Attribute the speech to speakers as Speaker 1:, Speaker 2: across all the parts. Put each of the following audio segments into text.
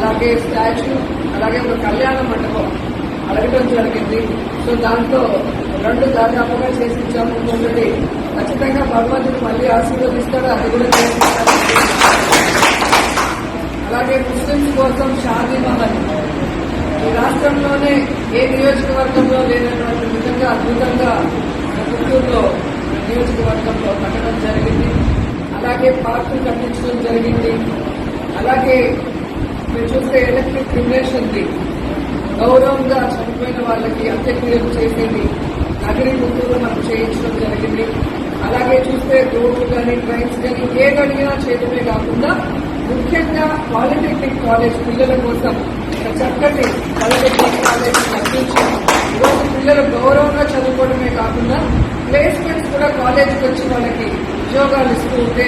Speaker 1: అలాగే స్టాచ్యూ, అలాగే ఒక కళ్యాణ మండపం అడగడం జరిగింది. సో దాంతో 2 దాదాపుగా చేసి ఇచ్చాము. ఒకటి ఖచ్చితంగా భగవంతుడు మళ్ళీ ఆశీర్వదిస్తాడు, అది కూడా చేసిస్తాడు. అలాగే ముస్లింస్ కోసం షాదీ మహల్ ఈ రాష్ట్రంలోనే ఏ నియోజకవర్గంలో లేనటువంటి విధంగా అద్భుతంగా గుంటూరులో నియోజకవర్గంలో కట్టడం జరిగింది. అలాగే పార్కులు కట్టించడం జరిగింది. అలాగే మీరు చూస్తే ఎలక్ట్రిక్ క్రిమినేషన్ది గౌరవంగా చనిపోయిన వాళ్ళకి అంత్యక్రియలు చేసేది నగరి గుంటూరులో మనం చేయించడం జరిగింది. అలాగే చూస్తే రోడ్లు కానీ ట్రైన్స్ కానీ ఏది అడిగినా చేయడమే కాకుండా ముఖ్యంగా పాలిటెక్నిక్ కాలేజ్ పిల్లల కోసం చక్కటి పాలిటెక్నిక్ కాలేజ్ కల్పించి ఈరోజు పిల్లలు గౌరవంగా చదువుకోవడమే కాకుండా ప్లేస్మెంట్స్ కూడా కాలేజ్కి వచ్చి వాళ్ళకి ఉద్యోగాలు ఇస్తూ ఉంటే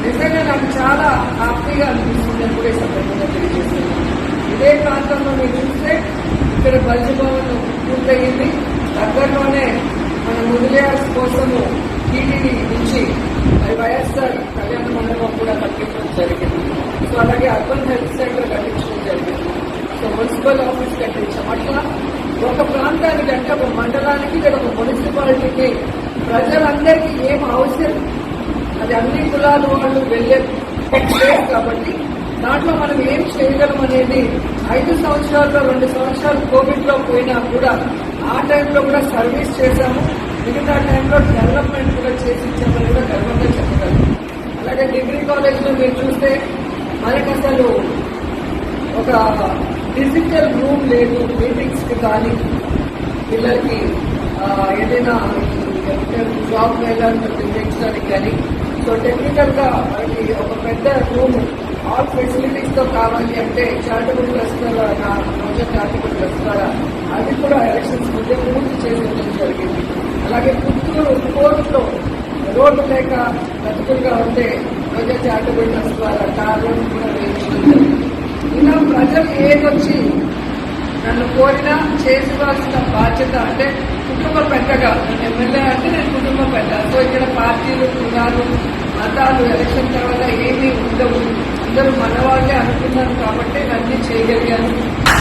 Speaker 1: నిజంగా నాకు చాలా హ్యాపీగా అనిపిస్తుంది అని కూడా ఈ సందర్భంగా తెలియజేస్తున్నాను. ఇదే ప్రాంతంలో మీరు చూస్తే ఇక్కడ బల్జీ భవన్ పూర్తయింది. దగ్గరలోనే మన ముదిలేయర్స్ కోసము టీటీడీ నుంచి వైఎస్ఆర్ కళ్యాణ మండపం కూడా కట్టించడం జరిగింది. సో అలాగే అర్బన్ హెల్త్ సెంటర్ కట్టించడం జరిగింది. సో మున్సిపల్ ఆఫీస్ కట్టించాం. అట్లా ఒక ప్రాంతానికి అంటే ఒక మండలానికి లేదా ఒక మున్సిపాలిటీకి ప్రజలందరికీ ఏం అవసరం అది అన్ని కులాల వాళ్ళు వెళ్లే ప్లేస్ కాబట్టి దాంట్లో మనం ఏం చేయగలం అనేది 5 సంవత్సరాల్లో 2 సంవత్సరాలు కోవిడ్ లో పోయినా కూడా ఆ టైంలో కూడా సర్వీస్ చేశాము. మిగతా టైంలో డెవలప్మెంట్ కూడా చేసి ఇచ్చామని కూడా గర్వంగా చెప్పగలం. అలాగే డిగ్రీ కాలేజ్లో మీరు చూస్తే మనకు అసలు ఒక డిజిటల్ రూమ్ లేదు మీటింగ్స్ కి కానీ పిల్లలకి ఏదైనా జాబ్ వెళ్ళాలని నిర్ణయించడానికి కానీ. సో టెక్నికల్ గా మనకి ఒక పెద్ద రూమ్ ఆల్ ఫెసిలిటీస్ తో కావాలి అంటే చారిటబుల్ ట్రస్ట్ ద్వారా చారిటబుల్ ట్రస్ట్ ద్వారా అది కూడా ఎలక్షన్స్ ముందే పూర్తి చేయడం జరిగింది. అలాగే పుత్తూరు కోర్టులో రోడ్డు లేక బతుకులుగా ఉంటే రోజా చారిటబుల్ ట్రస్ట్ ద్వారా టార్ రోడ్డు కూడా వేయించడం జరిగింది. ఇలా ప్రజలు ఏదొచ్చి నన్ను కోరినా చేసుకోవాల్సిన బాధ్యత అంటే కుటుంబ పెద్దగా ఎమ్మెల్యే అంటే నేను కుటుంబ పెద్ద. సో ఇక్కడ పార్టీలు కులాలు మతాలు ఎలక్షన్ తర్వాత ఏమీ ఉండవు, అందరూ మనవాళ్ళే అనుకున్నాను కాబట్టి అన్నీ చేయగలిగాను.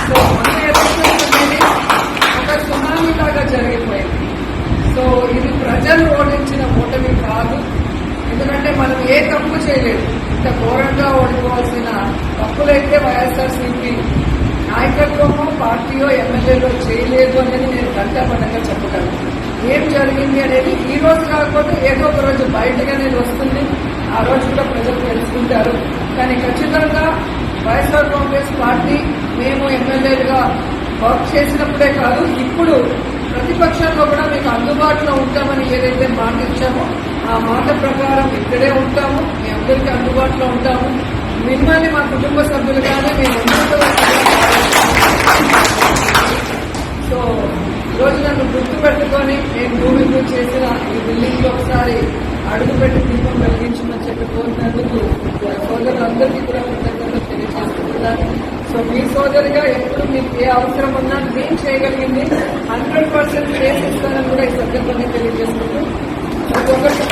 Speaker 1: సో మన ఎలక్షన్ అనేది ఒక సునామీ లాగా జరిగిపోయింది. సో ఇది ప్రజలు ఓడించిన ఓటమి కాదు. ఎందుకంటే మనం ఏ తప్పు చేయలేదు. ఇంత ఘోరంగా ఓడిపోవాల్సిన తప్పులైతే వైఎస్ఆర్సీపీ నాయకత్వమో పార్టీయో ఎమ్మెల్యేలో చేయలేదు అనేది నేను గంటాపడంగా చెప్పగలను. ఏం జరిగింది అనేది ఈ రోజు కాకపోతే ఏదో ఒక రోజు బయటగా నేను వస్తుంది, ఆ రోజు కూడా ప్రజలు తెలుసుకుంటారు. కానీ ఖచ్చితంగా వైఎస్ఆర్ కాంగ్రెస్ పార్టీ మేము ఎమ్మెల్యేలుగా వర్క్ చేసినప్పుడే కాదు, ఇప్పుడు ప్రతిపక్షంలో కూడా మీకు అందుబాటులో ఉంటామని ఏదైతే మాట ఇచ్చామో ఆ మాట ప్రకారం ఇక్కడే ఉంటాము, మీ అందరికీ అందుబాటులో ఉంటాము. మిమ్మల్ని మా కుటుంబ సభ్యులుగానే మేము సో ఈరోజు నన్ను గుర్తు పెట్టుకొని నేను భూమికి చేసిన ఈ బిల్డింగ్ లో ఒకసారి అడుగుపెట్టి దీపం వెలిగించమని చెప్పి కోరినందుకు సోదరులందరికీ కూడా కృతజ్ఞతలు తెలియజేస్తున్నాను. సో మీ సోదరిగా ఎప్పుడు మీకు ఏ అవసరం ఉన్నా నేను చేయగలిగింది 100% చేసిస్తానని కూడా ఈ సందర్భంగా తెలియజేస్తున్నాను. ఒక్కొక్కటి